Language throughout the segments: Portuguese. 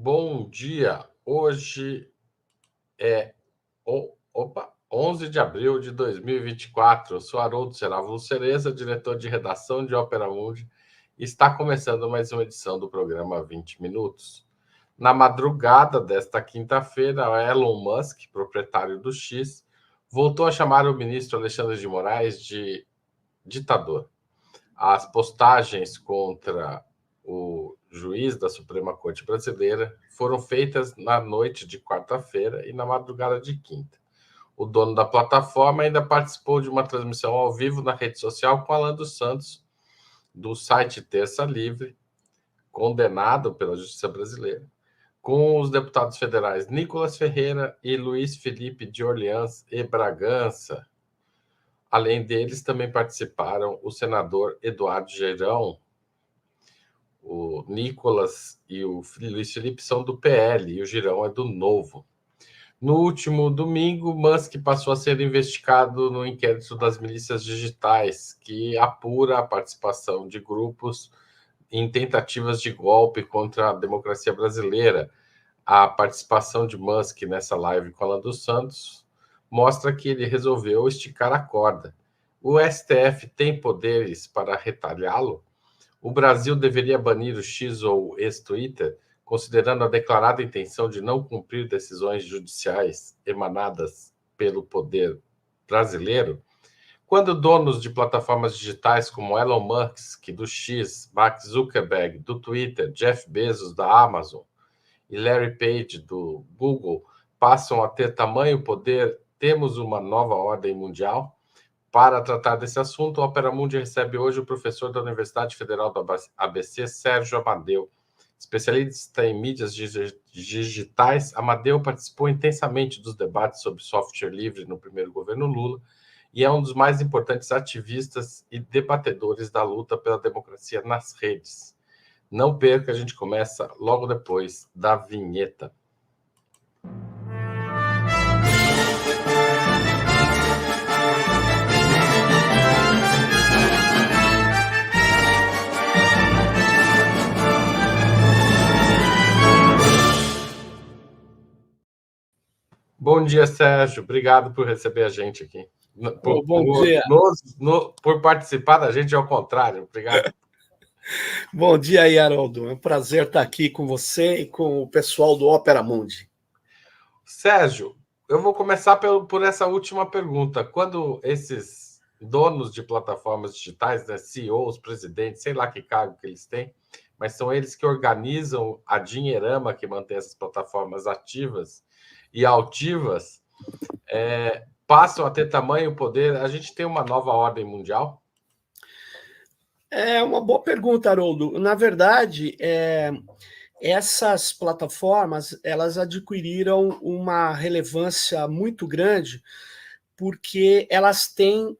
Bom dia. Hoje é 11 de abril de 2024. Eu sou Haroldo Serávulo Cereza, diretor de redação de Ópera Mundi, e está começando mais uma edição do programa 20 Minutos. Na madrugada desta quinta-feira, Elon Musk, proprietário do X, voltou a chamar o ministro Alexandre de Moraes de ditador. As postagens contra o juiz da Suprema Corte Brasileira foram feitas na noite de quarta-feira e na madrugada de quinta. O dono da plataforma ainda participou de uma transmissão ao vivo na rede social com Alan dos Santos, do site Terça Livre, condenado pela Justiça Brasileira, com os deputados federais Nicolas Ferreira e Luiz Felipe de Orleans e Bragança. Além deles, também participaram o senador Eduardo Girão. O Nicolas e o Luiz Felipe são do PL e o Girão é do Novo. No último domingo, Musk passou a ser investigado no inquérito das milícias digitais, que apura a participação de grupos em tentativas de golpe contra a democracia brasileira. A participação de Musk nessa live com Alan dos Santos mostra que ele resolveu esticar a corda. O STF tem poderes para retalhá-lo? O Brasil deveria banir o X ou o ex-Twitter, considerando a declarada intenção de não cumprir decisões judiciais emanadas pelo poder brasileiro? Quando donos de plataformas digitais como Elon Musk, do X, Mark Zuckerberg, do Twitter, Jeff Bezos, da Amazon, e Larry Page, do Google, passam a ter tamanho poder, temos uma nova ordem mundial? Para tratar desse assunto, o Ópera Mundi recebe hoje o professor da Universidade Federal do ABC, Sérgio Amadeu. Especialista em mídias digitais, Amadeu participou intensamente dos debates sobre software livre no primeiro governo Lula e é um dos mais importantes ativistas e debatedores da luta pela democracia nas redes. Não perca, a gente começa logo depois da vinheta. Bom dia, Sérgio. Obrigado por receber a gente aqui. Bom dia. Por participar da gente, ao contrário. Obrigado. Bom dia aí, Haroldo. É um prazer estar aqui com você e com o pessoal do Ópera Mundi. Sérgio, eu vou começar por essa última pergunta. Quando esses donos de plataformas digitais, né, CEOs, presidentes, sei lá que cargo que eles têm, mas são eles que organizam a dinheirama que mantém essas plataformas ativas e altivas, passam a ter tamanho e poder, a gente tem uma nova ordem mundial? É uma boa pergunta, Haroldo. Na verdade, essas plataformas elas adquiriram uma relevância muito grande porque elas têm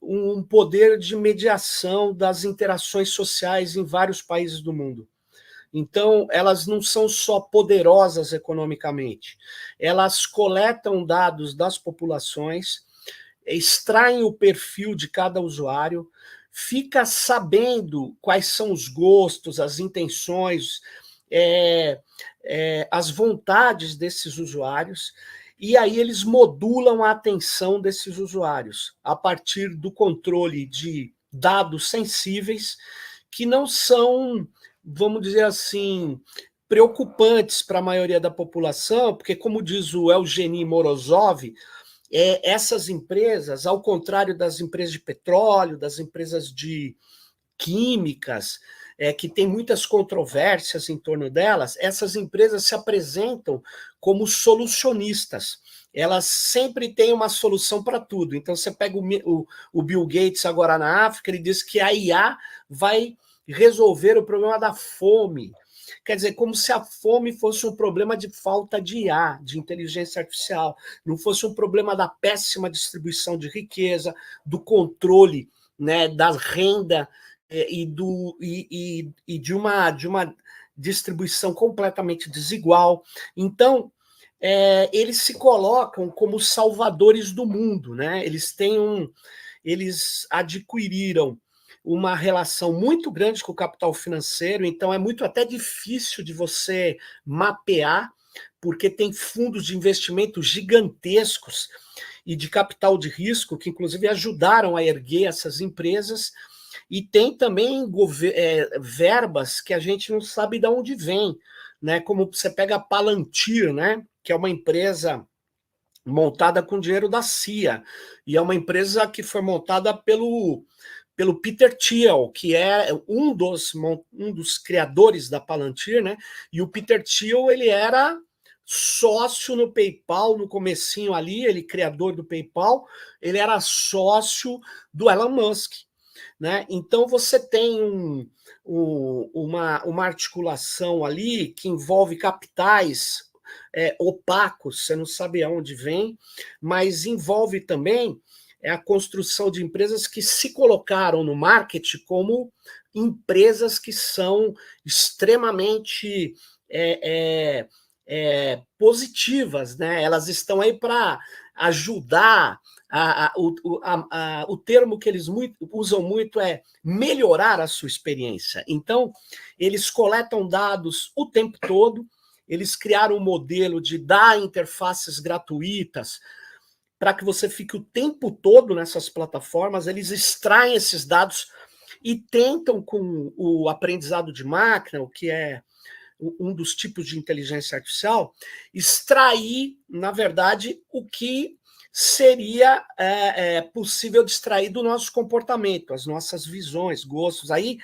um poder de mediação das interações sociais em vários países do mundo. Então, elas não são só poderosas economicamente, elas coletam dados das populações, extraem o perfil de cada usuário, fica sabendo quais são os gostos, as intenções, as vontades desses usuários, e aí eles modulam a atenção desses usuários a partir do controle de dados sensíveis que não são, vamos dizer assim, preocupantes para a maioria da população, porque, como diz o Eugeni Morozov, essas empresas, ao contrário das empresas de petróleo, das empresas de químicas, que tem muitas controvérsias em torno delas, essas empresas se apresentam como solucionistas. Elas sempre têm uma solução para tudo. Então, você pega o Bill Gates agora na África, ele diz que a IA vai resolver o problema da fome. Quer dizer, como se a fome fosse um problema de falta de IA, de inteligência artificial, não fosse um problema da péssima distribuição de riqueza, do controle, né, da renda e de uma distribuição completamente desigual. Então, eles se colocam como salvadores do mundo, né? Eles adquiriram uma relação muito grande com o capital financeiro, então é muito até difícil de você mapear, porque tem fundos de investimento gigantescos e de capital de risco, que inclusive ajudaram a erguer essas empresas, e tem também verbas que a gente não sabe de onde vem, né? Como você pega a Palantir, né? Que é uma empresa montada com dinheiro da CIA, e é uma empresa que foi montada pelo Peter Thiel, que é um dos criadores da Palantir, né? E o Peter Thiel, ele era sócio no PayPal, no comecinho ali, ele criador do PayPal, ele era sócio do Elon Musk, né? Então você tem uma articulação ali que envolve capitais opacos, você não sabe aonde vem, mas envolve também a construção de empresas que se colocaram no marketing como empresas que são extremamente positivas, né? Elas estão aí para ajudar. O termo que eles usam muito é melhorar a sua experiência. Então, eles coletam dados o tempo todo, eles criaram um modelo de dar interfaces gratuitas para que você fique o tempo todo nessas plataformas, eles extraem esses dados e tentam, com o aprendizado de máquina, o que é um dos tipos de inteligência artificial, extrair, na verdade, o que seria possível de extrair do nosso comportamento, as nossas visões, gostos. Aí,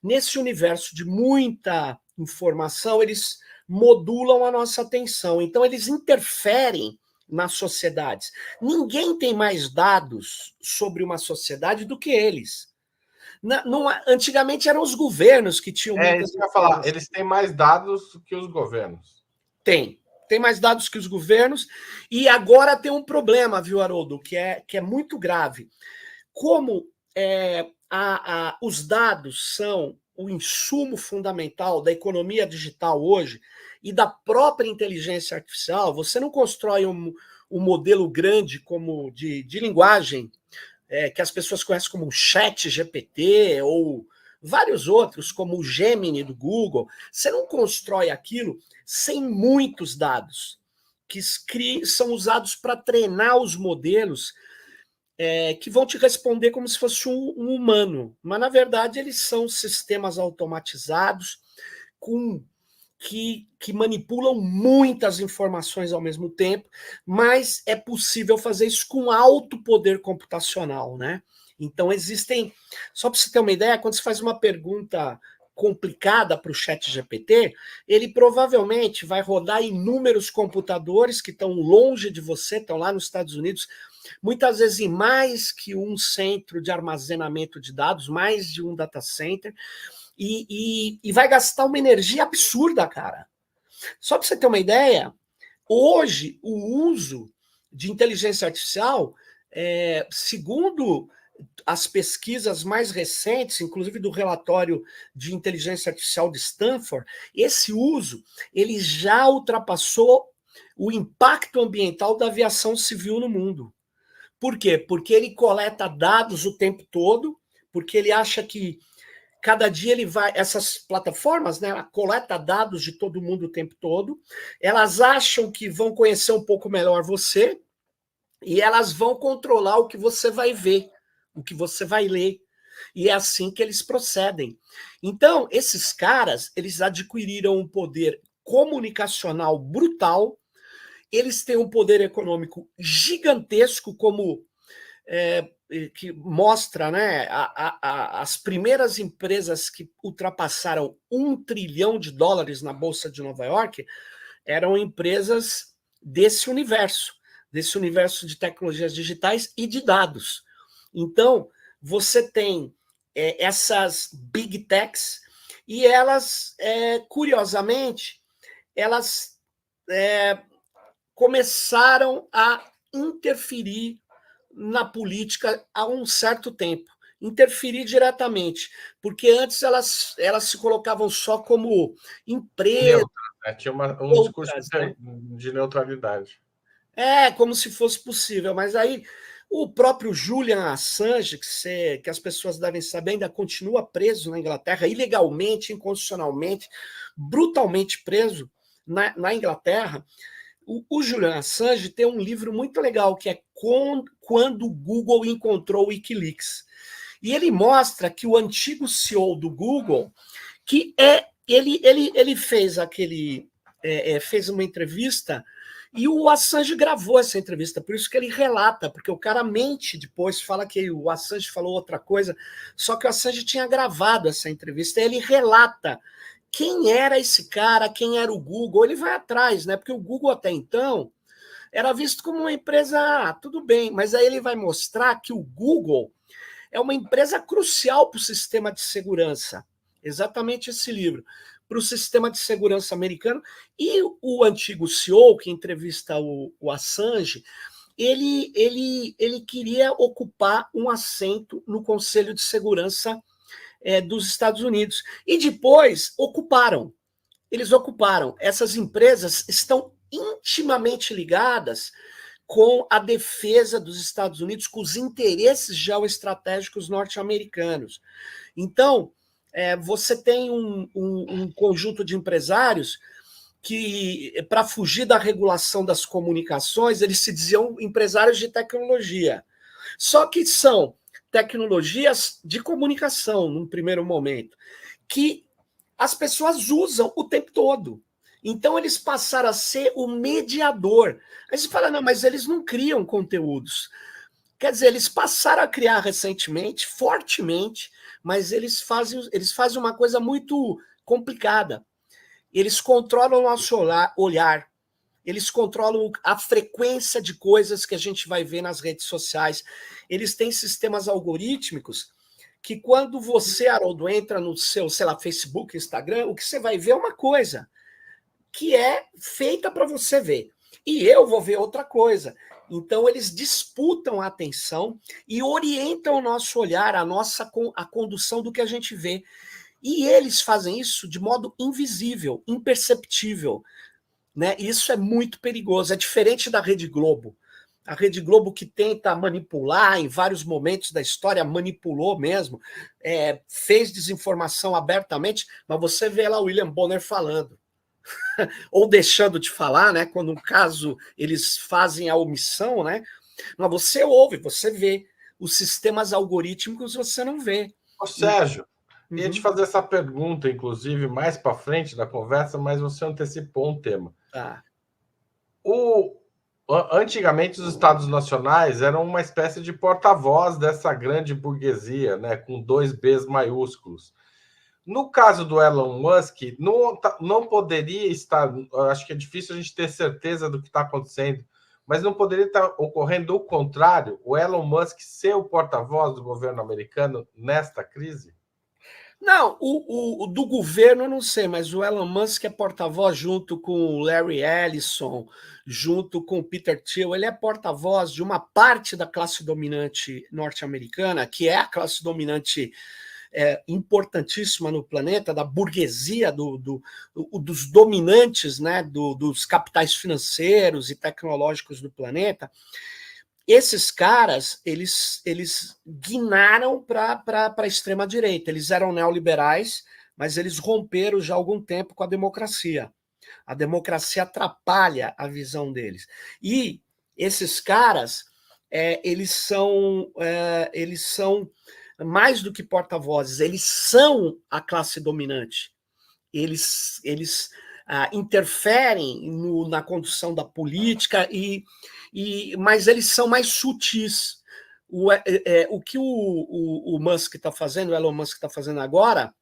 nesse universo de muita informação, eles modulam a nossa atenção. Então, eles interferem nas sociedades. Ninguém tem mais dados sobre uma sociedade do que eles. Antigamente eram os governos que tinham muitas. Isso que eu ia falar. Eles têm mais dados que os governos. Tem mais dados que os governos, e agora tem um problema, viu, Haroldo, que é muito grave. Como os dados são o insumo fundamental da economia digital hoje e da própria inteligência artificial, você não constrói um modelo grande como de linguagem que as pessoas conhecem como Chat GPT ou vários outros, como o Gemini do Google. Você não constrói aquilo sem muitos dados que são usados para treinar os modelos que vão te responder como se fosse um humano. Mas, na verdade, eles são sistemas automatizados que manipulam muitas informações ao mesmo tempo, mas é possível fazer isso com alto poder computacional, né? Então, existem... Só para você ter uma ideia, quando você faz uma pergunta complicada para o chat GPT, ele provavelmente vai rodar inúmeros computadores que estão longe de você, estão lá nos Estados Unidos, muitas vezes em mais que um centro de armazenamento de dados, mais de um data center, e vai gastar uma energia absurda, cara. Só para você ter uma ideia, hoje o uso de inteligência artificial, segundo as pesquisas mais recentes, inclusive do relatório de inteligência artificial de Stanford, esse uso ele já ultrapassou o impacto ambiental da aviação civil no mundo. Por quê? Porque ele coleta dados o tempo todo, porque ele acha que cada dia ele vai... Essas plataformas, né, ela coleta dados de todo mundo o tempo todo, elas acham que vão conhecer um pouco melhor você e elas vão controlar o que você vai ver, o que você vai ler. E é assim que eles procedem. Então, esses caras, eles adquiriram um poder comunicacional brutal, eles têm um poder econômico gigantesco, como que mostra, né, as primeiras empresas que ultrapassaram $1 trilhão na Bolsa de Nova York eram empresas desse universo de tecnologias digitais e de dados. Então, você tem essas big techs e elas, curiosamente, elas começaram a interferir na política há um certo tempo, interferir diretamente, porque antes elas se colocavam só como empresa. Neutra, né? Tinha um discurso de neutralidade. Como se fosse possível, mas aí O próprio Julian Assange, que as pessoas devem saber, ainda continua preso na Inglaterra, ilegalmente, inconstitucionalmente, brutalmente preso na Inglaterra. O Julian Assange tem um livro muito legal, que é Quando o Google Encontrou o Wikileaks. E ele mostra que o antigo CEO do Google, ele fez fez uma entrevista e o Assange gravou essa entrevista, por isso que ele relata, porque o cara mente depois, fala que o Assange falou outra coisa, só que o Assange tinha gravado essa entrevista, e ele relata quem era esse cara, quem era o Google, ele vai atrás, né? Porque o Google até então era visto como uma empresa, tudo bem, mas aí ele vai mostrar que o Google é uma empresa crucial para o sistema de segurança. Exatamente esse livro. Para o sistema de segurança americano. E o antigo CEO, que entrevista o Assange, ele queria ocupar um assento no Conselho de Segurança dos Estados Unidos. E depois ocuparam. Eles ocuparam. Essas empresas estão intimamente ligadas com a defesa dos Estados Unidos, com os interesses geoestratégicos norte-americanos. Então, você tem um conjunto de empresários que, para fugir da regulação das comunicações, eles se diziam empresários de tecnologia. Só que são tecnologias de comunicação, num primeiro momento, que as pessoas usam o tempo todo. Então, eles passaram a ser o mediador. Aí você fala, não, mas eles não criam conteúdos. Quer dizer, eles passaram a criar recentemente, fortemente, mas eles fazem uma coisa muito complicada. Eles controlam o nosso olhar, eles controlam a frequência de coisas que a gente vai ver nas redes sociais. Eles têm sistemas algorítmicos que, quando você, Haroldo, entra no seu, sei lá, Facebook, Instagram, o que você vai ver é uma coisa que é feita para você ver. E eu vou ver outra coisa. Então, eles disputam a atenção e orientam o nosso olhar, a condução do que a gente vê. E eles fazem isso de modo invisível, imperceptível. Né? Isso é muito perigoso. É diferente da Rede Globo. A Rede Globo, que tenta manipular em vários momentos da história, manipulou mesmo, fez desinformação abertamente, mas você vê lá o William Bonner falando. Ou deixando de falar, né? Quando, no caso, eles fazem a omissão, né? Mas você ouve, você vê. Os sistemas algorítmicos você não vê. Ô, Sérgio, ia te fazer essa pergunta, inclusive, mais para frente da conversa, mas você antecipou um tema. Tá. Antigamente, os Estados Nacionais eram uma espécie de porta-voz dessa grande burguesia, né? Com 2 Bs maiúsculos. No caso do Elon Musk, não poderia estar. Acho que é difícil a gente ter certeza do que está acontecendo, mas não poderia estar ocorrendo o contrário, o Elon Musk ser o porta-voz do governo americano nesta crise? Não, o do governo eu não sei, mas o Elon Musk é porta-voz junto com o Larry Ellison, junto com o Peter Thiel. Ele é porta-voz de uma parte da classe dominante norte-americana, que é a classe dominante importantíssima no planeta, da burguesia, dos dominantes, né, dos capitais financeiros e tecnológicos do planeta. Esses caras, eles guinaram para a extrema-direita. Eles eram neoliberais, mas eles romperam já há algum tempo com a democracia. A democracia atrapalha a visão deles. E esses caras, eles são mais do que porta-vozes, eles são a classe dominante. Eles interferem na condução da política, mas eles são mais sutis. O que o Musk está fazendo, o Elon Musk está fazendo agora,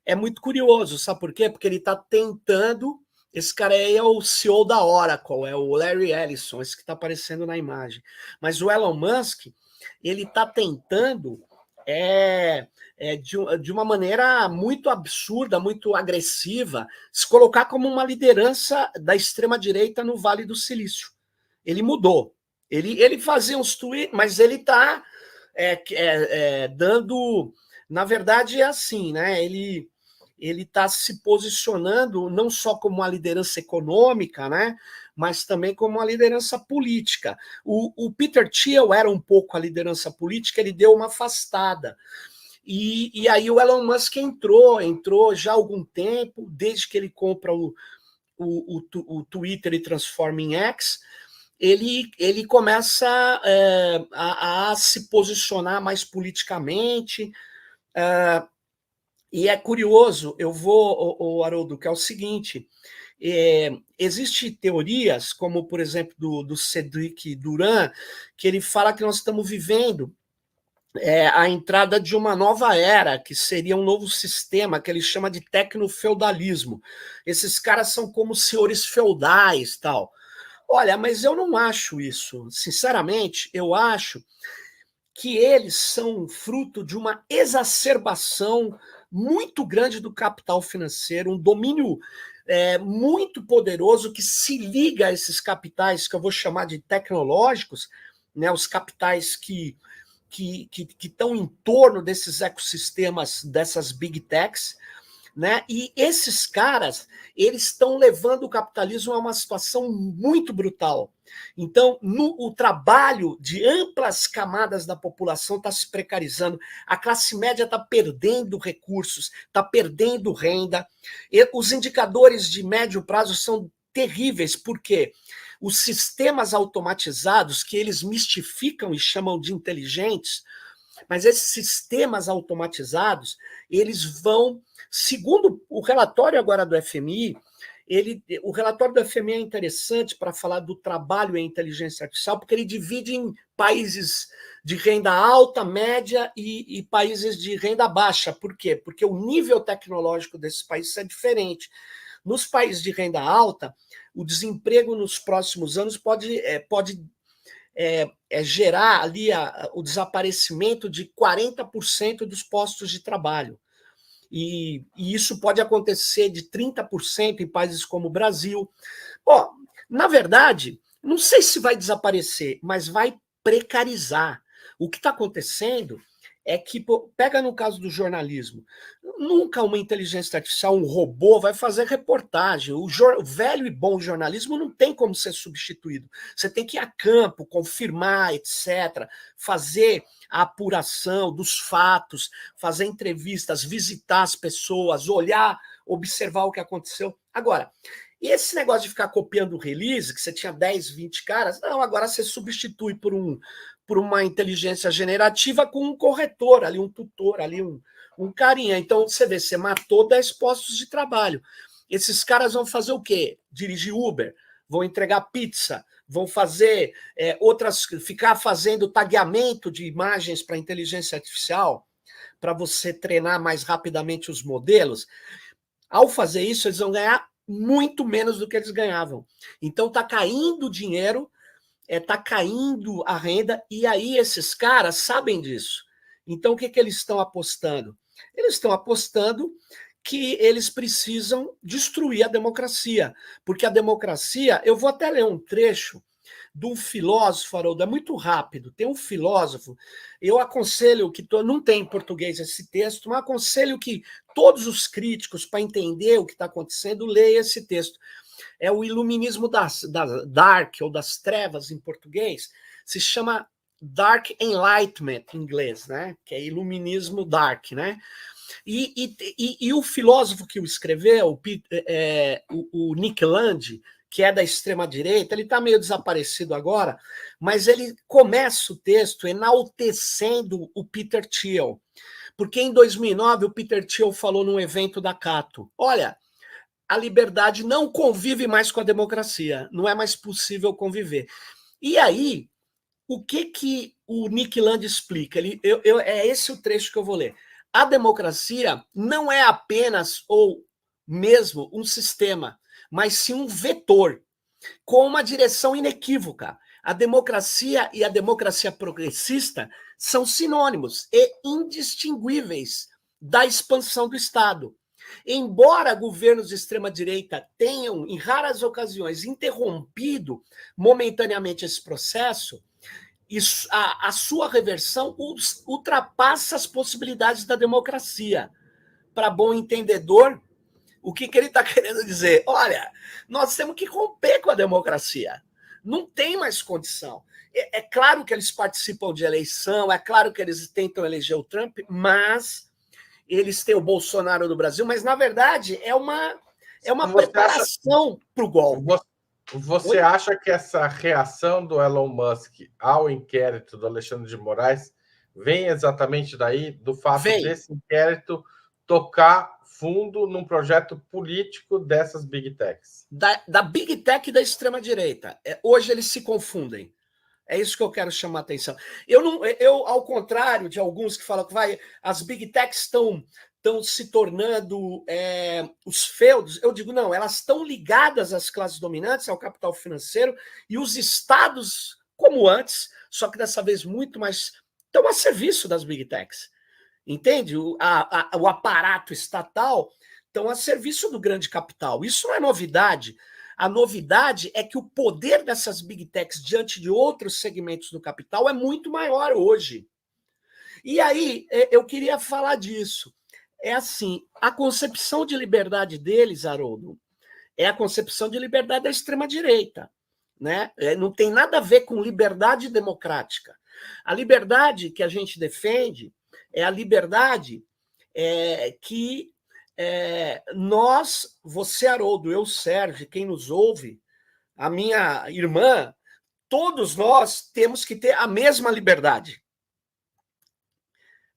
é muito curioso, sabe por quê? Porque ele está tentando. Esse cara aí é o CEO da Oracle, é o Larry Ellison, esse que está aparecendo na imagem. Mas o Elon Musk, ele está tentando de uma maneira muito absurda, muito agressiva, se colocar como uma liderança da extrema-direita no Vale do Silício. Ele mudou. Ele fazia uns tweets, mas ele está dando... Na verdade, é assim, né? Ele está se posicionando não só como uma liderança econômica, né? mas também como uma liderança política. O Peter Thiel era um pouco a liderança política, ele deu uma afastada. E aí o Elon Musk entrou já há algum tempo, desde que ele compra o Twitter e transforma em X, ele começa a se posicionar mais politicamente. E é curioso, eu vou, o Haroldo, que é o seguinte: existem teorias, como, por exemplo, do Cedric Durand, que ele fala que nós estamos vivendo a entrada de uma nova era, que seria um novo sistema, que ele chama de tecnofeudalismo. Esses caras são como senhores feudais, tal. Olha, mas eu não acho isso. Sinceramente, eu acho que eles são fruto de uma exacerbação muito grande do capital financeiro, um domínio muito poderoso que se liga a esses capitais que eu vou chamar de tecnológicos, né, os capitais que estão em torno desses ecossistemas, dessas big techs, né? E esses caras, eles estão levando o capitalismo a uma situação muito brutal. Então, o trabalho de amplas camadas da população está se precarizando, a classe média está perdendo recursos, está perdendo renda, e os indicadores de médio prazo são terríveis, porque os sistemas automatizados, que eles mistificam e chamam de inteligentes, mas esses sistemas automatizados, eles vão, segundo o relatório agora do FMI, o relatório do FMI é interessante para falar do trabalho em inteligência artificial, porque ele divide em países de renda alta, média e países de renda baixa. Por quê? Porque o nível tecnológico desses países é diferente. Nos países de renda alta, o desemprego nos próximos anos pode gerar ali o desaparecimento de 40% dos postos de trabalho. E isso pode acontecer de 30% em países como o Brasil. Na verdade, não sei se vai desaparecer, mas vai precarizar. O que está acontecendo é que, pega no caso do jornalismo, nunca uma inteligência artificial, um robô, vai fazer reportagem. O velho e bom jornalismo não tem como ser substituído. Você tem que ir a campo, confirmar, etc., fazer a apuração dos fatos, fazer entrevistas, visitar as pessoas, olhar, observar o que aconteceu. Agora, e esse negócio de ficar copiando o release, que você tinha 10, 20 caras, não, agora você substitui por uma inteligência generativa com um corretor, ali um tutor, ali um carinha. Então, você vê, você matou 10 postos de trabalho. Esses caras vão fazer o quê? Dirigir Uber, vão entregar pizza, vão fazer ficar fazendo tagueamento de imagens para inteligência artificial, para você treinar mais rapidamente os modelos. Ao fazer isso, eles vão ganhar muito menos do que eles ganhavam. Então, está caindo o dinheiro, está caindo a renda, e aí esses caras sabem disso. Então, o que eles estão apostando? Eles estão apostando que eles precisam destruir a democracia, porque a democracia, eu vou até ler um trecho de um filósofo, Haroldo, é muito rápido, tem um filósofo, eu aconselho que, não tem em português esse texto, mas aconselho que todos os críticos, para entender o que está acontecendo, leiam esse texto. É o iluminismo da Dark, ou das trevas em português, se chama Dark Enlightenment em inglês, né? Que é iluminismo dark, né? E o filósofo que o escreveu, o Nick Land, que é da extrema-direita, ele está meio desaparecido agora, mas ele começa o texto enaltecendo o Peter Thiel, porque em 2009 o Peter Thiel falou num evento da Cato, olha, a liberdade não convive mais com a democracia, não é mais possível conviver. E aí, o que o Nick Land explica? É esse o trecho que eu vou ler. A democracia não é apenas ou mesmo um sistema, mas sim um vetor com uma direção inequívoca. A democracia e a democracia progressista são sinônimos e indistinguíveis da expansão do Estado. Embora governos de extrema-direita tenham, em raras ocasiões, interrompido momentaneamente esse processo, a sua reversão ultrapassa as possibilidades da democracia. Para bom entendedor, O que ele está querendo dizer? Olha, nós temos que romper com a democracia. Não tem mais condição. É claro que eles participam de eleição, é claro que eles tentam eleger o Trump, mas eles têm o Bolsonaro no Brasil, mas, na verdade, é uma preparação para o golpe. Você acha que essa reação do Elon Musk ao inquérito do Alexandre de Moraes vem exatamente daí, do fato desse inquérito tocar fundo num projeto político dessas Big Techs? Da Big Tech e da extrema-direita. Hoje eles se confundem. É isso que eu quero chamar a atenção. Eu, ao contrário de alguns que falam que as Big Techs estão se tornando os feudos, eu digo, não, elas estão ligadas às classes dominantes, ao capital financeiro, e os estados, como antes, só que dessa vez muito mais, estão a serviço das Big Techs. Entende? O aparato estatal estão a serviço do grande capital. Isso não é novidade. A novidade é que o poder dessas Big Techs diante de outros segmentos do capital é muito maior hoje. E aí, eu queria falar disso. É assim, a concepção de liberdade deles, Haroldo, é a concepção de liberdade da extrema-direita. Né? Não tem nada a ver com liberdade democrática. A liberdade que a gente defende é a liberdade que nós, você, Haroldo, eu, Sérgio, quem nos ouve, a minha irmã, todos nós temos que ter a mesma liberdade.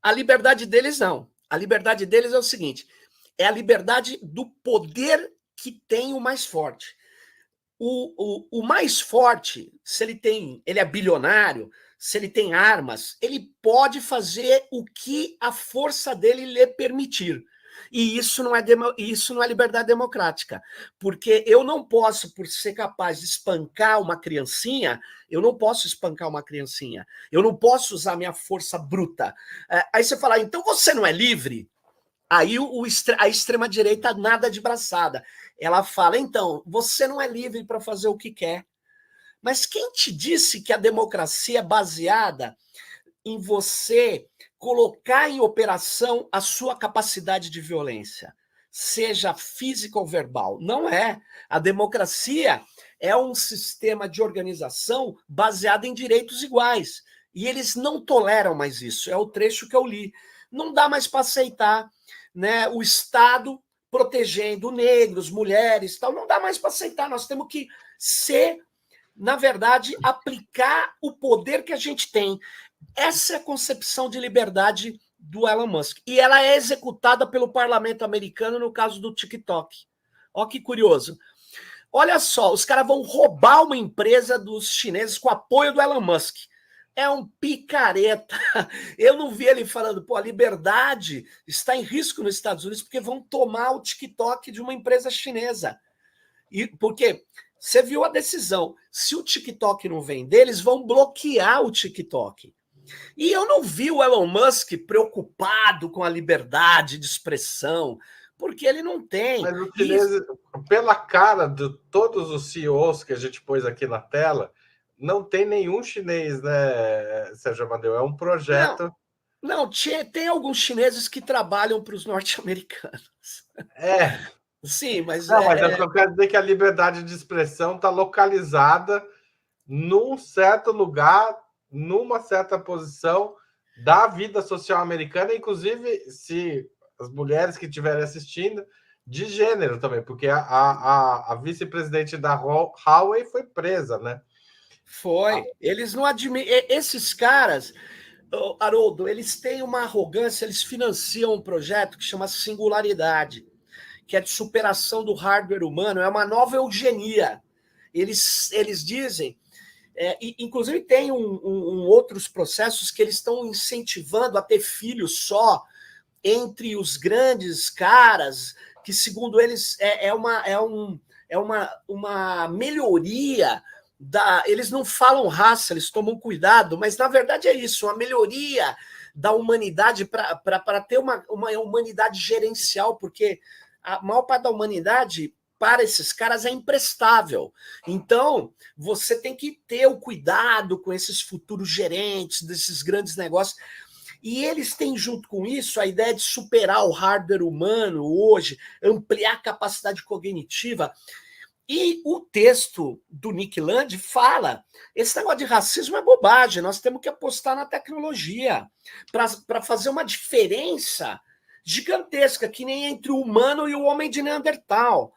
A liberdade deles não. A liberdade deles é o seguinte, é a liberdade do poder que tem o mais forte. O mais forte, se ele é bilionário, se ele tem armas, ele pode fazer o que a força dele lhe permitir. E isso não é liberdade democrática, porque eu não posso, por ser capaz de espancar uma criancinha, eu não posso espancar uma criancinha, eu não posso usar minha força bruta. Aí você fala, então você não é livre? Aí a extrema-direita nada de braçada. Ela fala, então, você não é livre para fazer o que quer. Mas quem te disse que a democracia é baseada em você colocar em operação a sua capacidade de violência, seja física ou verbal? Não é. A democracia é um sistema de organização baseado em direitos iguais. E eles não toleram mais isso. É o trecho que eu li. Não dá mais para aceitar, né, o Estado protegendo negros, mulheres, tal. Não dá mais para aceitar. Nós temos que na verdade, aplicar o poder que a gente tem. Essa é a concepção de liberdade do Elon Musk. E ela é executada pelo parlamento americano no caso do TikTok. Olha que curioso. Olha só, os caras vão roubar uma empresa dos chineses com apoio do Elon Musk. É um picareta. Eu não vi ele falando, a liberdade está em risco nos Estados Unidos porque vão tomar o TikTok de uma empresa chinesa. E porque você viu a decisão. Se o TikTok não vender, eles vão bloquear o TikTok. E eu não vi o Elon Musk preocupado com a liberdade de expressão, porque ele não tem. Mas os chineses, pela cara de todos os CEOs que a gente pôs aqui na tela, não tem nenhum chinês, né, Sérgio Amadeu? É um projeto... Não, tem alguns chineses que trabalham para os norte-americanos. Sim, mas... Mas eu quero dizer que a liberdade de expressão está localizada num certo lugar, numa certa posição da vida social americana, inclusive, se as mulheres que estiverem assistindo, de gênero também, porque a vice-presidente da Huawei foi presa, né? Foi. Eles não admitem... Esses caras, Haroldo, eles têm uma arrogância, eles financiam um projeto que chama Singularidade, que é de superação do hardware humano, é uma nova eugenia. Eles dizem, inclusive tem outros processos que eles estão incentivando a ter filhos só entre os grandes caras, que segundo eles é uma melhoria eles não falam raça, eles tomam cuidado, mas na verdade é isso, uma melhoria da humanidade para ter uma humanidade gerencial, porque a maior parte da humanidade, para esses caras, é imprestável. Então, você tem que ter o cuidado com esses futuros gerentes desses grandes negócios. E eles têm, junto com isso, a ideia de superar o hardware humano hoje, ampliar a capacidade cognitiva. E o texto do Nick Land fala: esse negócio de racismo é bobagem, nós temos que apostar na tecnologia para fazer uma diferença gigantesca, que nem entre o humano e o homem de Neandertal.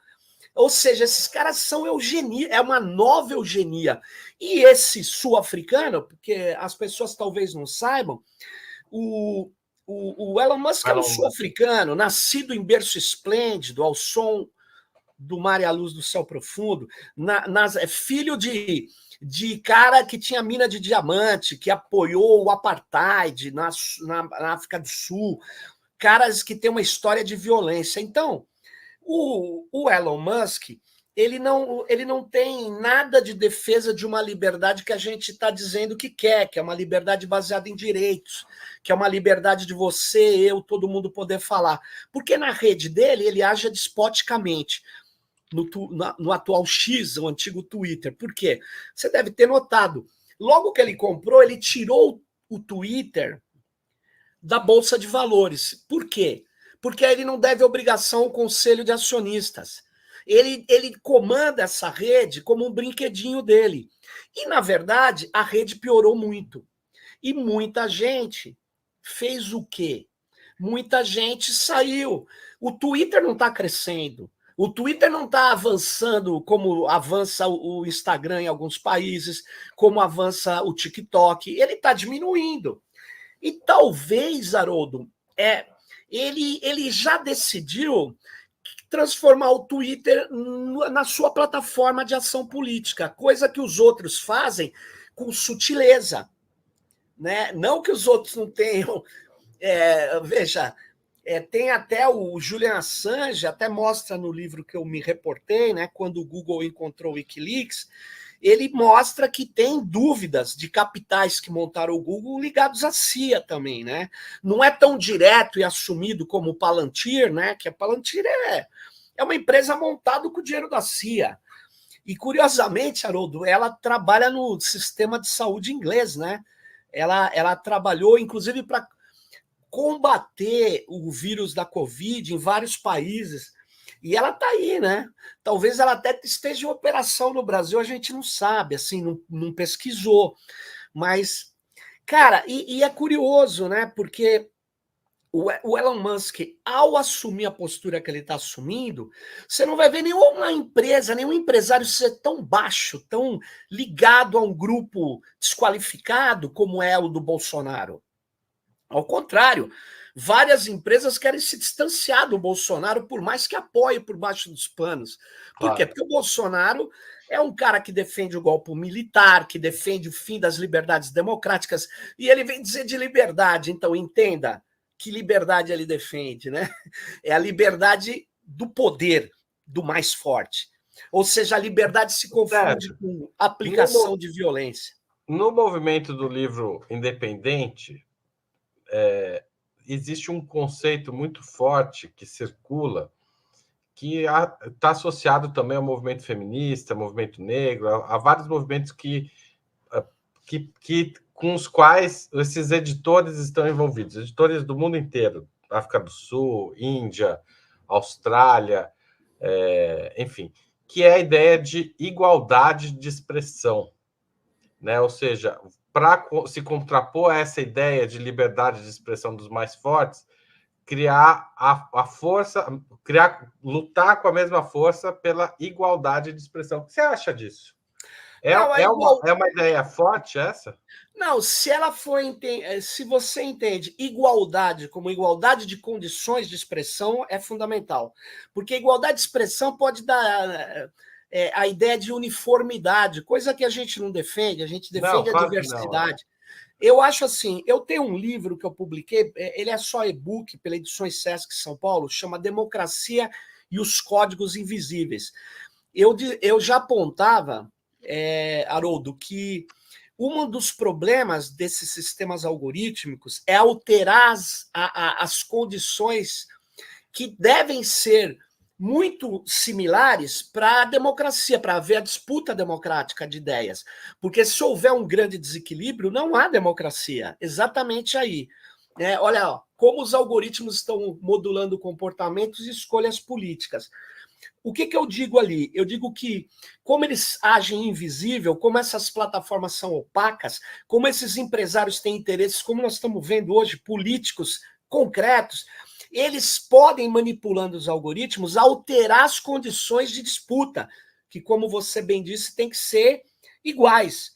Ou seja, esses caras são eugenia, é uma nova eugenia. E esse sul-africano, porque as pessoas talvez não saibam, o Elon Musk é um sul-africano, nascido em berço esplêndido, ao som do mar e a luz do céu profundo, é filho de cara que tinha mina de diamante, que apoiou o apartheid na África do Sul, caras que têm uma história de violência. Então, o Elon Musk, ele não tem nada de defesa de uma liberdade que a gente está dizendo que quer, que é uma liberdade baseada em direitos, que é uma liberdade de você, eu, todo mundo poder falar. Porque na rede dele, ele age despoticamente. No atual X, o antigo Twitter. Por quê? Você deve ter notado. Logo que ele comprou, ele tirou o Twitter da Bolsa de Valores. Por quê? Porque ele não deve obrigação ao conselho de acionistas. Ele comanda essa rede como um brinquedinho dele. E, na verdade, a rede piorou muito. E muita gente fez o quê? Muita gente saiu. O Twitter não está crescendo. O Twitter não está avançando como avança o Instagram em alguns países, como avança o TikTok. Ele está diminuindo. E talvez, Haroldo, ele já decidiu transformar o Twitter na sua plataforma de ação política, coisa que os outros fazem com sutileza. Né? Não que os outros não tenham... veja... tem até o Julian Assange, até mostra no livro que eu me reportei, né, quando o Google encontrou o Wikileaks, ele mostra que tem dúvidas de capitais que montaram o Google ligados à CIA também, né? Não é tão direto e assumido como o Palantir, né? Que a Palantir é uma empresa montada com o dinheiro da CIA. E, curiosamente, Haroldo, ela trabalha no sistema de saúde inglês, né? Ela trabalhou, inclusive, para combater o vírus da Covid em vários países. E ela está aí, né? Talvez ela até esteja em operação no Brasil, a gente não sabe, assim, não pesquisou. Mas, cara, e é curioso, né? Porque o Elon Musk, ao assumir a postura que ele está assumindo, você não vai ver nenhuma empresa, nenhum empresário ser tão baixo, tão ligado a um grupo desqualificado como é o do Bolsonaro. Ao contrário, várias empresas querem se distanciar do Bolsonaro, por mais que apoie por baixo dos panos. Por quê? Porque o Bolsonaro é um cara que defende o golpe militar, que defende o fim das liberdades democráticas, e ele vem dizer de liberdade. Então, entenda que liberdade ele defende, né? É a liberdade do poder, do mais forte. Ou seja, a liberdade se confunde com aplicação de violência. No movimento do livro independente, existe um conceito muito forte que circula, que está associado também ao movimento feminista, movimento negro, a vários movimentos com os quais esses editores estão envolvidos, editores do mundo inteiro, África do Sul, Índia, Austrália, enfim, que é a ideia de igualdade de expressão, né? Ou seja, para se contrapor a essa ideia de liberdade de expressão dos mais fortes, criar a força, lutar com a mesma força pela igualdade de expressão. O que você acha disso? É uma ideia forte essa? Não, se você entende igualdade como igualdade de condições de expressão, é fundamental. Porque igualdade de expressão pode dar a ideia de uniformidade, coisa que a gente não defende, a gente defende a diversidade. Eu acho assim, eu tenho um livro que eu publiquei, ele é só e-book pela Edições Sesc São Paulo, chama Democracia e os Códigos Invisíveis. Eu já apontava, Haroldo, que um dos problemas desses sistemas algorítmicos é alterar as condições que devem ser muito similares para a democracia, para haver a disputa democrática de ideias. Porque se houver um grande desequilíbrio, não há democracia. Exatamente aí. Olha, ó, como os algoritmos estão modulando comportamentos e escolhas políticas. O que eu digo ali? Eu digo que, como eles agem invisível, como essas plataformas são opacas, como esses empresários têm interesses, como nós estamos vendo hoje, políticos concretos, eles podem, manipulando os algoritmos, alterar as condições de disputa, que, como você bem disse, tem que ser iguais,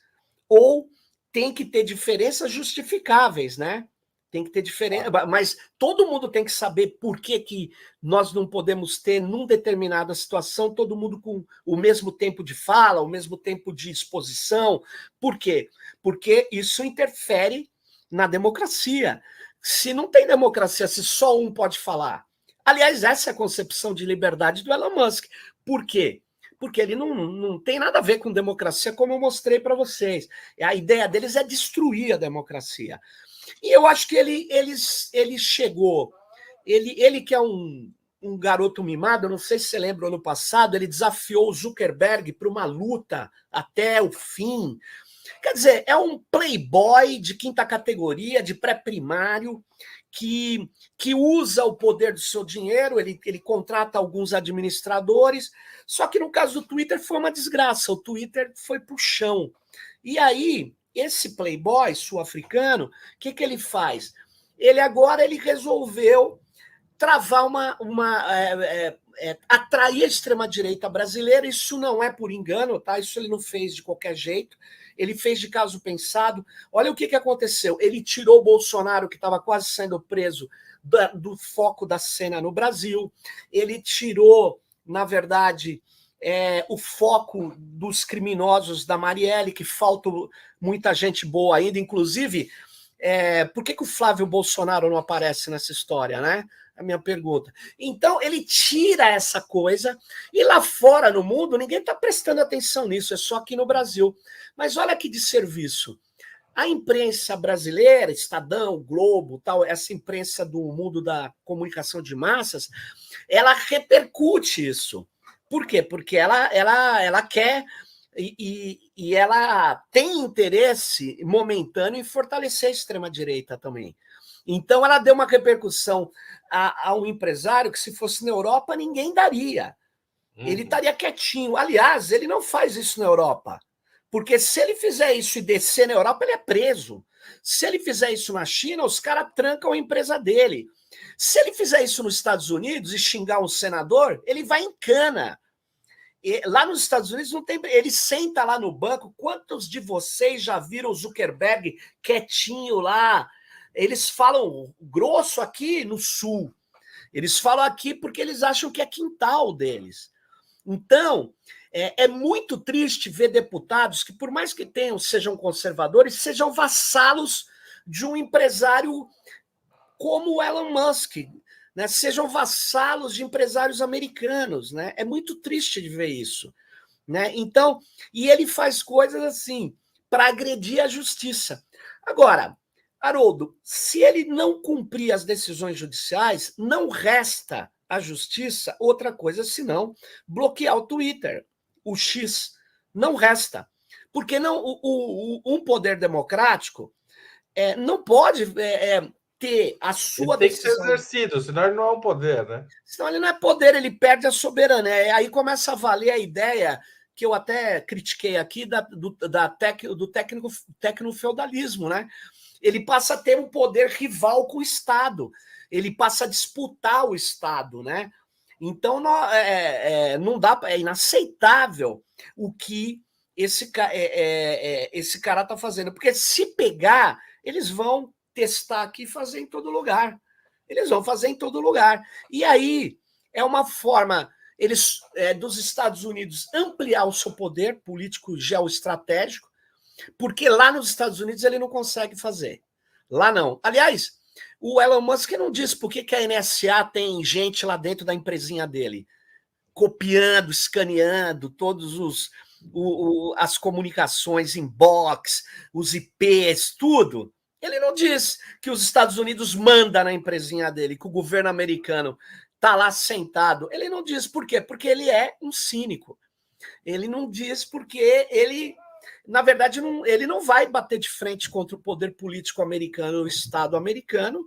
ou tem que ter diferenças justificáveis, né? Tem que ter diferença, mas todo mundo tem que saber por que nós não podemos ter, num determinada situação, todo mundo com o mesmo tempo de fala, o mesmo tempo de exposição. Por quê? Porque isso interfere na democracia. Se não tem democracia, se só um pode falar. Aliás, essa é a concepção de liberdade do Elon Musk. Por quê? Porque ele não tem nada a ver com democracia, como eu mostrei para vocês. A ideia deles é destruir a democracia. E eu acho que ele chegou, ele que é um garoto mimado, não sei se você lembra, ano passado, ele desafiou o Zuckerberg para uma luta até o fim. Quer dizer, é um playboy de quinta categoria, de pré-primário, que usa o poder do seu dinheiro, ele contrata alguns administradores, só que no caso do Twitter foi uma desgraça, o Twitter foi para o chão. E aí, esse playboy sul-africano, o que ele faz? Ele resolveu travar atrair a extrema-direita brasileira. Isso não é por engano, tá? Isso ele não fez de qualquer jeito. Ele fez de caso pensado. Olha o que aconteceu. Ele tirou o Bolsonaro, que estava quase sendo preso, do foco da cena no Brasil. Ele tirou, na verdade, o foco dos criminosos da Marielle, que falta muita gente boa ainda. Inclusive, por que o Flávio Bolsonaro não aparece nessa história, né? A minha pergunta. Então, ele tira essa coisa, e lá fora no mundo, ninguém está prestando atenção nisso, é só aqui no Brasil. Mas olha que desserviço. A imprensa brasileira, Estadão, Globo, tal, essa imprensa do mundo da comunicação de massas, ela repercute isso. Por quê? Porque ela quer e ela tem interesse momentâneo em fortalecer a extrema-direita também. Então, ela deu uma repercussão a um empresário que, se fosse na Europa, ninguém daria. Ele estaria quietinho. Aliás, ele não faz isso na Europa. Porque se ele fizer isso e descer na Europa, ele é preso. Se ele fizer isso na China, os caras trancam a empresa dele. Se ele fizer isso nos Estados Unidos e xingar um senador, ele vai em cana. E lá nos Estados Unidos não tem. Ele senta lá no banco. Quantos de vocês já viram o Zuckerberg quietinho lá? Eles falam grosso aqui no Sul. Eles falam aqui porque eles acham que é quintal deles. Então, é muito triste ver deputados que, por mais que sejam conservadores, sejam vassalos de um empresário como o Elon Musk, né? Sejam vassalos de empresários americanos. Né? É muito triste de ver isso. Né? Então, e ele faz coisas assim para agredir a justiça. Agora, Haroldo, se ele não cumprir as decisões judiciais, não resta à justiça outra coisa senão bloquear o Twitter, o X. Não resta. Porque um poder democrático não pode ter a sua ele tem que ser decisão. exercido, senão ele não é um poder, né? Senão ele não é poder, ele perde a soberania. Aí começa a valer a ideia que eu até critiquei aqui do tecnofeudalismo, né? Ele passa a ter um poder rival com o Estado, ele passa a disputar o Estado, né? Então não dá, é inaceitável o que esse cara está fazendo, porque se pegar, eles vão testar aqui e fazer em todo lugar. Eles vão fazer em todo lugar. E aí é uma forma dos Estados Unidos ampliar o seu poder político geoestratégico, porque lá nos Estados Unidos ele não consegue fazer. Lá não. Aliás, o Elon Musk não diz por que a NSA tem gente lá dentro da empresinha dele, copiando, escaneando todos as comunicações inbox, os IPs, tudo. Ele não diz que os Estados Unidos manda na empresinha dele, que o governo americano está lá sentado. Ele não diz por quê? Porque ele é um cínico. Ele não diz porque ele na verdade, ele não vai bater de frente contra o poder político americano, o Estado americano.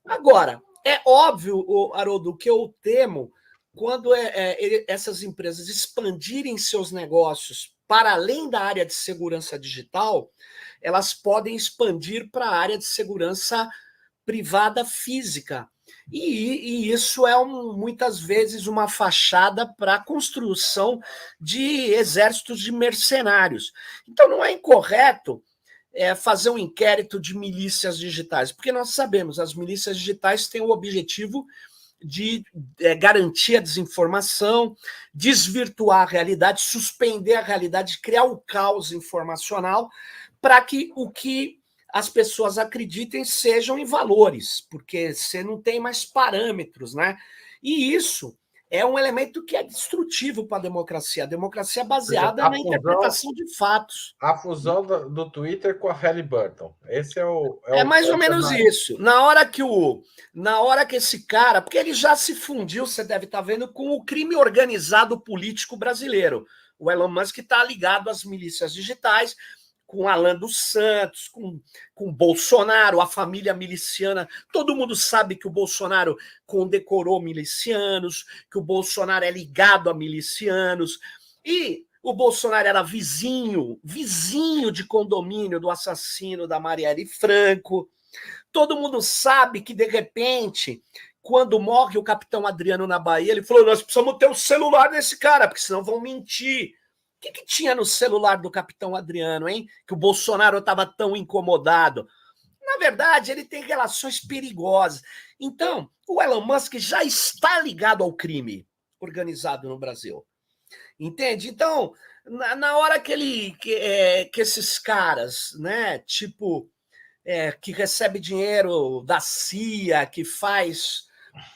Agora, é óbvio, Haroldo, que eu temo quando essas empresas expandirem seus negócios para além da área de segurança digital, elas podem expandir para a área de segurança privada física. E isso é muitas vezes uma fachada para a construção de exércitos de mercenários. Então, não é incorreto fazer um inquérito de milícias digitais, porque nós sabemos, as milícias digitais têm o objetivo de garantir a desinformação, desvirtuar a realidade, suspender a realidade, criar o caos informacional para que o que as pessoas acreditem sejam em valores, porque você não tem mais parâmetros, né? E isso é um elemento que é destrutivo para a democracia. A democracia é baseada na interpretação de fatos. A fusão do Twitter com a Halliburton. Esse é mais ou menos isso. Na hora que esse cara, porque ele já se fundiu, você deve estar vendo, com o crime organizado político brasileiro. O Elon Musk está ligado às milícias digitais, com Alan dos Santos, com Bolsonaro, a família miliciana. Todo mundo sabe que o Bolsonaro condecorou milicianos, que o Bolsonaro é ligado a milicianos. E o Bolsonaro era vizinho de condomínio do assassino da Marielle Franco. Todo mundo sabe que, de repente, quando morre o capitão Adriano na Bahia, ele falou: nós precisamos ter o celular desse cara, porque senão vão mentir. O que tinha no celular do capitão Adriano, hein? Que o Bolsonaro estava tão incomodado. Na verdade, ele tem relações perigosas. Então, o Elon Musk já está ligado ao crime organizado no Brasil. Entende? Então, na hora que esses caras, né, tipo, que recebe dinheiro da CIA, que faz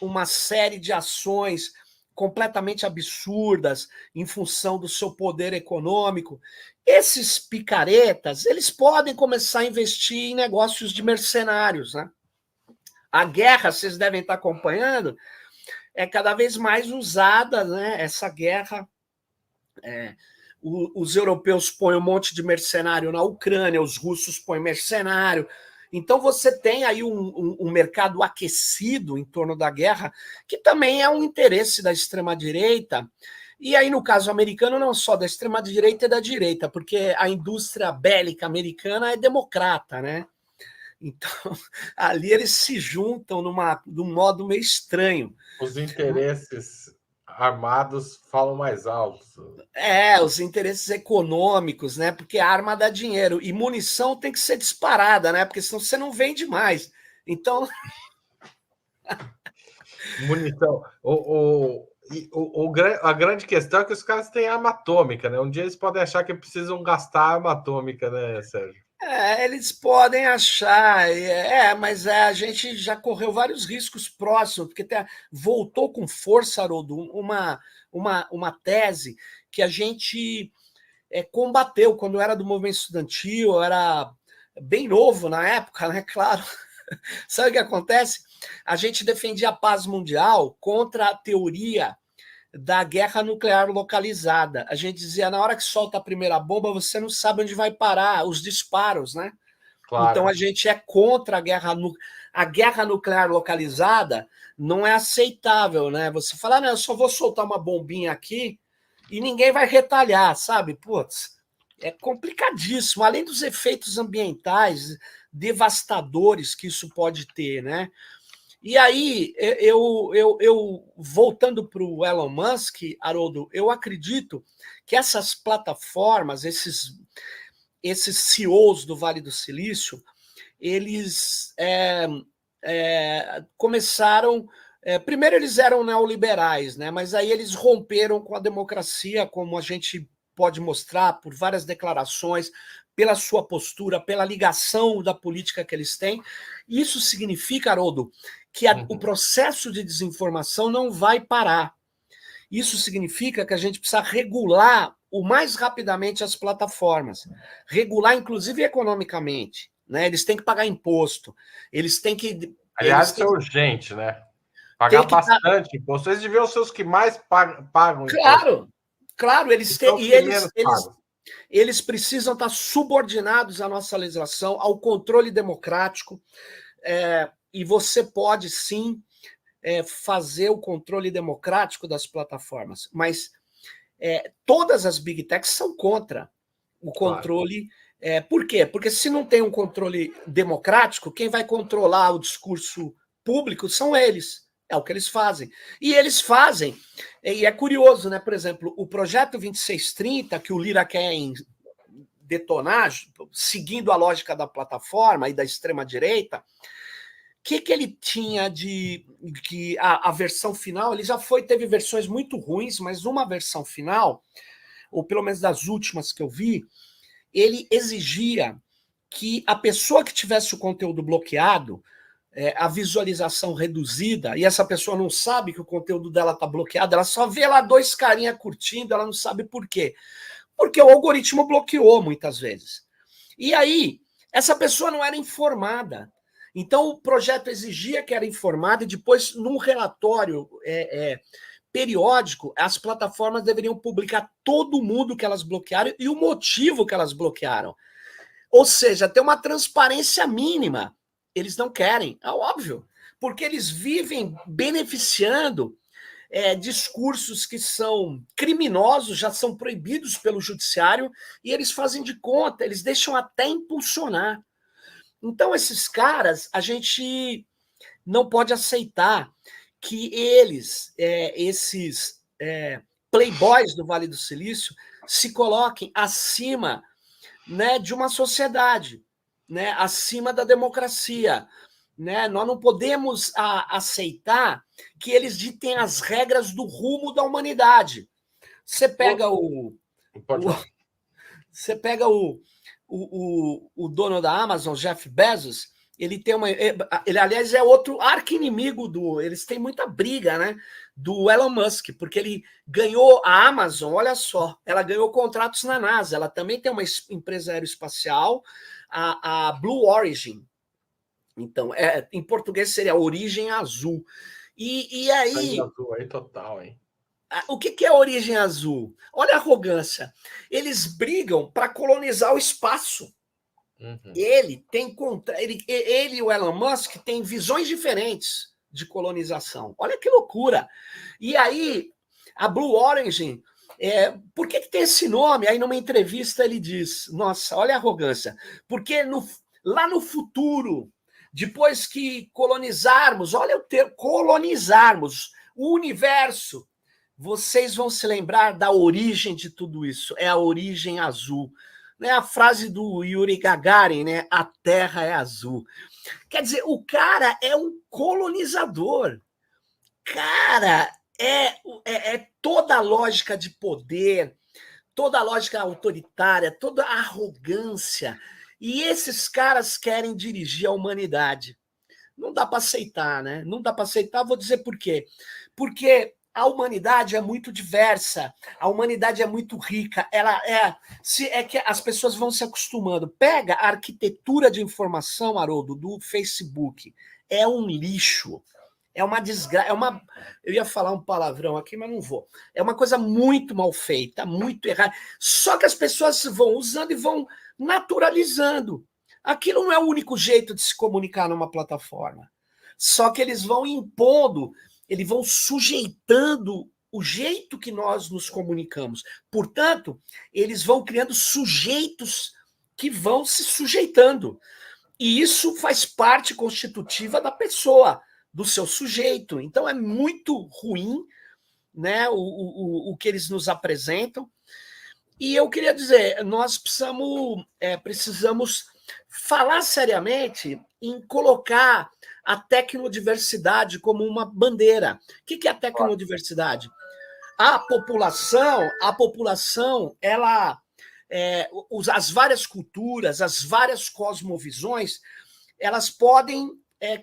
uma série de ações completamente absurdas em função do seu poder econômico, esses picaretas, eles podem começar a investir em negócios de mercenários, né? A guerra, vocês devem estar acompanhando, é cada vez mais usada, né? Essa guerra. Os europeus põem um monte de mercenário na Ucrânia, os russos põem mercenário. Então você tem aí um mercado aquecido em torno da guerra, que também é um interesse da extrema-direita, e aí no caso americano não só da extrema-direita e da direita, porque a indústria bélica americana é democrata, né? Então ali eles se juntam de um modo meio estranho. Os interesses armados falam mais alto. Os interesses econômicos, né? Porque a arma dá dinheiro e munição tem que ser disparada, né? Porque senão você não vende mais. Então, munição. A grande questão é que os caras têm arma atômica, né? Um dia eles podem achar que precisam gastar arma atômica, né, Sérgio? Eles podem achar, mas a gente já correu vários riscos próximos, porque voltou com força, Haroldo, uma tese que a gente combateu quando eu era do movimento estudantil, eu era bem novo na época, né? Claro. Sabe o que acontece? A gente defendia a paz mundial contra a teoria da guerra nuclear localizada. A gente dizia, na hora que solta a primeira bomba, você não sabe onde vai parar os disparos, né? Claro. Então a gente é contra a guerra nuclear localizada, não é aceitável, né? Você fala, não, eu só vou soltar uma bombinha aqui e ninguém vai retalhar, sabe? Putz, é complicadíssimo, além dos efeitos ambientais devastadores que isso pode ter, né? E aí, eu voltando para o Elon Musk, Haroldo, eu acredito que essas plataformas, esses CEOs do Vale do Silício, eles começaram... primeiro eles eram neoliberais, né? Mas aí eles romperam com a democracia, como a gente pode mostrar por várias declarações, pela sua postura, pela ligação da política que eles têm. Isso significa, Haroldo, que o processo de desinformação não vai parar. Isso significa que a gente precisa regular o mais rapidamente as plataformas, regular inclusive economicamente, né? Eles têm que pagar imposto, eles têm que... Aliás, isso é urgente, né? Pagar bastante imposto. Eles deviam ser os que mais pagam imposto. Claro, eles têm... eles precisam estar subordinados à nossa legislação, ao controle democrático, e você pode sim fazer o controle democrático das plataformas, mas todas as big techs são contra o controle. Por quê? Porque se não tem um controle democrático, quem vai controlar o discurso público são eles. É o que eles fazem. E eles fazem, e é curioso, né? Por exemplo, o projeto 2630, que o Lira quer detonar, seguindo a lógica da plataforma e da extrema-direita, o que ele tinha de que a versão final, ele já teve versões muito ruins, mas uma versão final, ou pelo menos das últimas que eu vi, ele exigia que a pessoa que tivesse o conteúdo bloqueado, a visualização reduzida, e essa pessoa não sabe que o conteúdo dela está bloqueado, ela só vê lá 2 carinha curtindo, ela não sabe por quê. Porque o algoritmo bloqueou muitas vezes. E aí, essa pessoa não era informada. Então, o projeto exigia que era informada, e depois, num relatório periódico, as plataformas deveriam publicar todo mundo que elas bloquearam e o motivo que elas bloquearam. Ou seja, ter uma transparência mínima. Eles não querem, é óbvio, porque eles vivem beneficiando discursos que são criminosos, já são proibidos pelo judiciário, e eles fazem de conta, eles deixam até impulsionar. Então, esses caras, a gente não pode aceitar que eles, esses playboys do Vale do Silício, se coloquem acima, né, de uma sociedade, né, acima da democracia. Né? Nós não podemos aceitar que eles ditem as regras do rumo da humanidade. Você pega você pega o dono da Amazon, Jeff Bezos, ele tem ele, aliás, é outro arqui-inimigo eles têm muita briga, né, do Elon Musk, porque ele ganhou a Amazon, olha só, ela ganhou contratos na NASA, ela também tem uma empresa aeroespacial, a Blue Origin. Então, em português seria Origem Azul. E aí... Azul aí total, hein? O que é a Origem Azul? Olha a arrogância. Eles brigam para colonizar o espaço. Uhum. Ele e o Elon Musk têm visões diferentes de colonização. Olha que loucura. E aí, a Blue Origin... por que tem esse nome? Aí, numa entrevista, ele diz... Nossa, olha a arrogância. Porque lá no futuro... Depois que colonizarmos, olha o termo, colonizarmos o universo, vocês vão se lembrar da origem de tudo isso, é a origem azul. Né? A frase do Yuri Gagarin, né? A Terra é azul. Quer dizer, o cara é um colonizador. Cara, é toda a lógica de poder, toda a lógica autoritária, toda a arrogância. E esses caras querem dirigir a humanidade. Não dá para aceitar, né? Não dá para aceitar, vou dizer por quê. Porque a humanidade é muito diversa, a humanidade é muito rica, é que as pessoas vão se acostumando. Pega a arquitetura de informação, Haroldo, do Facebook. É um lixo. É uma desgraça. Eu ia falar um palavrão aqui, mas não vou. É uma coisa muito mal feita, muito errada. Só que as pessoas vão usando e vão naturalizando. Aquilo não é o único jeito de se comunicar numa plataforma. Só que eles vão impondo, eles vão sujeitando o jeito que nós nos comunicamos. Portanto, eles vão criando sujeitos que vão se sujeitando. E isso faz parte constitutiva da pessoa, do seu sujeito. Então, é muito ruim, né, o que eles nos apresentam. E eu queria dizer, nós precisamos falar seriamente em colocar a tecnodiversidade como uma bandeira. O que é a tecnodiversidade? A população, ela, as várias culturas, as várias cosmovisões, elas podem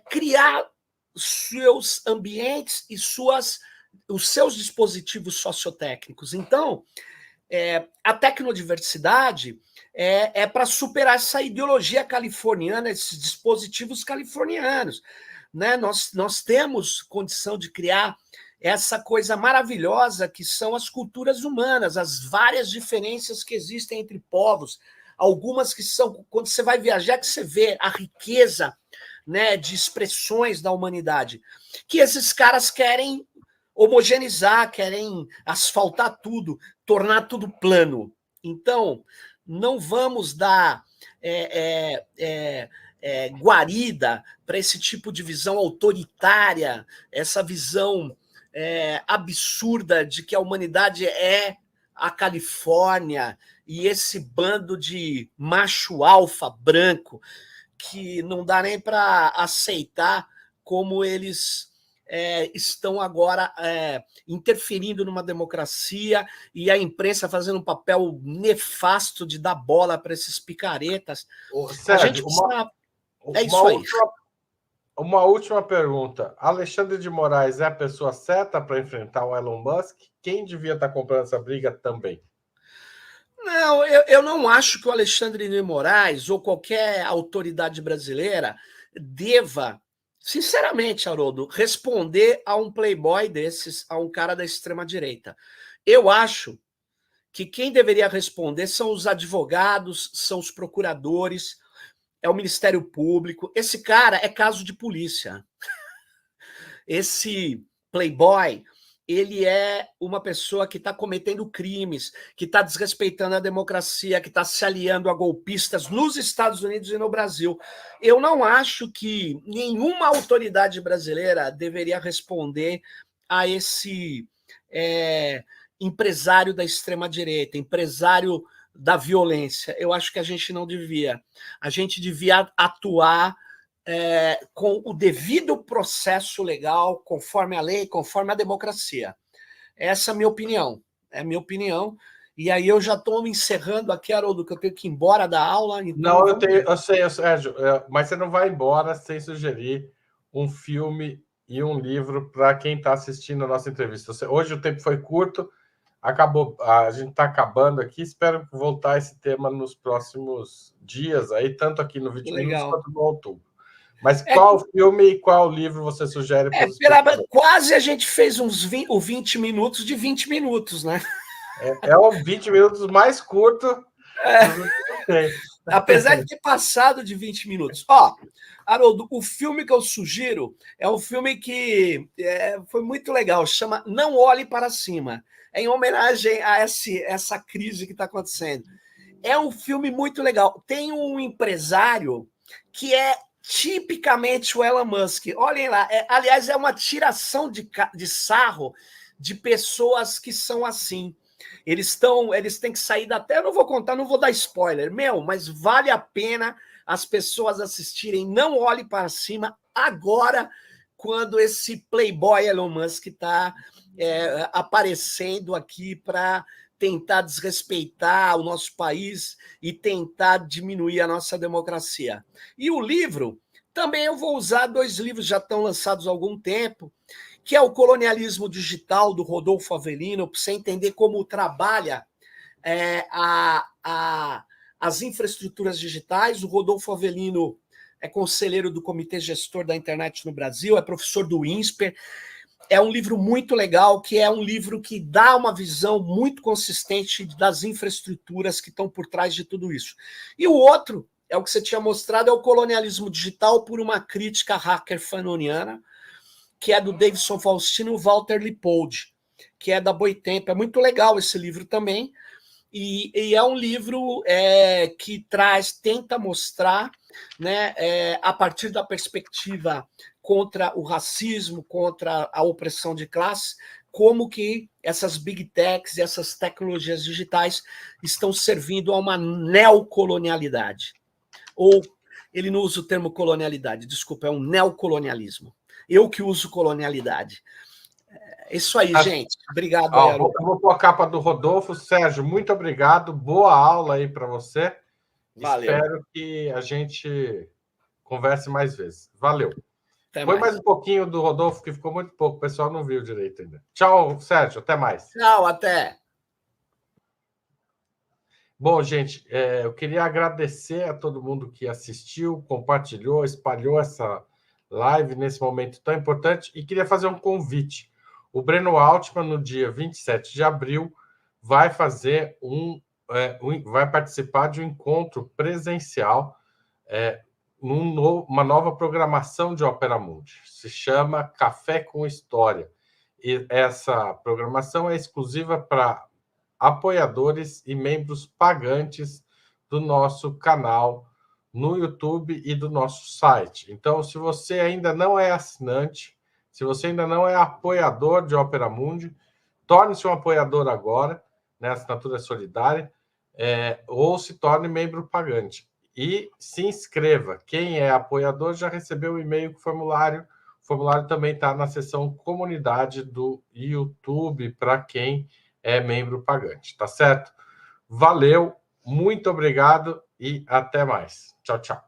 criar seus ambientes e os seus dispositivos sociotécnicos. Então, a tecnodiversidade é para superar essa ideologia californiana, esses dispositivos californianos. Né? Nós temos condição de criar essa coisa maravilhosa que são as culturas humanas, as várias diferenças que existem entre povos, algumas que são, quando você vai viajar, que você vê a riqueza, né, de expressões da humanidade, que esses caras querem homogeneizar, querem asfaltar tudo, tornar tudo plano. Então, não vamos dar guarida para esse tipo de visão autoritária, essa visão absurda de que a humanidade é a Califórnia e esse bando de macho alfa branco que não dá nem para aceitar como eles estão agora interferindo numa democracia e a imprensa fazendo um papel nefasto de dar bola para esses picaretas. Sérgio, a gente precisa... É isso aí. Uma última pergunta. Alexandre de Moraes é a pessoa certa para enfrentar o Elon Musk? Quem devia estar comprando essa briga também? Não, eu não acho que o Alexandre de Moraes ou qualquer autoridade brasileira deva, sinceramente, Haroldo, responder a um playboy desses, a um cara da extrema-direita. Eu acho que quem deveria responder são os advogados, são os procuradores, é o Ministério Público. Esse cara é caso de polícia. Esse playboy, ele é uma pessoa que está cometendo crimes, que está desrespeitando a democracia, que está se aliando a golpistas nos Estados Unidos e no Brasil. Eu não acho que nenhuma autoridade brasileira deveria responder a esse empresário da extrema-direita, empresário da violência. Eu acho que a gente não devia. A gente devia atuar com o devido processo legal, conforme a lei, conforme a democracia. Essa é a minha opinião. É a minha opinião. E aí eu já estou me encerrando aqui, Haroldo, que eu tenho que ir embora da aula. Então não, eu sei, Sérgio, mas você não vai embora sem sugerir um filme e um livro para quem está assistindo a nossa entrevista. Hoje o tempo foi curto, acabou, a gente está acabando aqui. Espero voltar a esse tema nos próximos dias, aí, tanto aqui no 20 Minutos quanto no outubro. Mas qual filme e qual livro você sugere para os espectadores? Quase a gente fez uns 20 minutos de 20 minutos, né? É o 20 minutos mais curto dos últimos tempos. Apesar de ter passado de 20 minutos. Ó, Haroldo, o filme que eu sugiro é um filme que foi muito legal, chama Não Olhe Para Cima. É em homenagem a essa crise que está acontecendo. É um filme muito legal. Tem um empresário que é tipicamente o Elon Musk. Olhem lá, aliás, é uma tiração de sarro de pessoas que são assim. Eles têm que sair da terra. Eu não vou contar, não vou dar spoiler, mas vale a pena as pessoas assistirem. Não Olhe Para Cima agora, quando esse playboy Elon Musk está aparecendo aqui para tentar desrespeitar o nosso país e tentar diminuir a nossa democracia. E o livro, também eu vou usar 2 livros, já estão lançados há algum tempo, que é o Colonialismo Digital, do Rodolfo Avelino, para você entender como trabalha as infraestruturas digitais. O Rodolfo Avelino é conselheiro do Comitê Gestor da Internet no Brasil, é professor do INSPER. É um livro muito legal, que é um livro que dá uma visão muito consistente das infraestruturas que estão por trás de tudo isso. E o outro, é o que você tinha mostrado, é o Colonialismo Digital por uma crítica hacker fanoniana, que é do Davidson Faustino e Walter Lippold, que é da Boitempo. É muito legal esse livro também, e é um livro que tenta mostrar, né, a partir da perspectiva contra o racismo, contra a opressão de classe, como que essas big techs e essas tecnologias digitais estão servindo a uma neocolonialidade. Ou, ele não usa o termo colonialidade, desculpa, é um neocolonialismo. Eu que uso colonialidade. É isso aí, gente. Obrigado. Eu vou pôr a capa do Rodolfo. Sérgio, muito obrigado. Boa aula aí para você. Valeu. Espero que a gente converse mais vezes. Valeu. Põe mais um pouquinho do Rodolfo, que ficou muito pouco. O pessoal não viu direito ainda. Tchau, Sérgio. Até mais. Tchau, até. Bom, gente, eu queria agradecer a todo mundo que assistiu, compartilhou, espalhou essa live nesse momento tão importante e queria fazer um convite. O Breno Altman, no dia 27 de abril, vai fazer vai participar de um encontro presencial, uma nova programação de Opera Mundi. Se chama Café com História. E essa programação é exclusiva para apoiadores e membros pagantes do nosso canal no YouTube e do nosso site. Então, se você ainda não é assinante, se você ainda não é apoiador de Opera Mundi, torne-se um apoiador agora, né? A assinatura é solidária, ou se torne membro pagante. E se inscreva. Quem é apoiador já recebeu o e-mail com o formulário. O formulário também está na seção comunidade do YouTube para quem é membro pagante, tá certo? Valeu, muito obrigado e até mais. Tchau, tchau.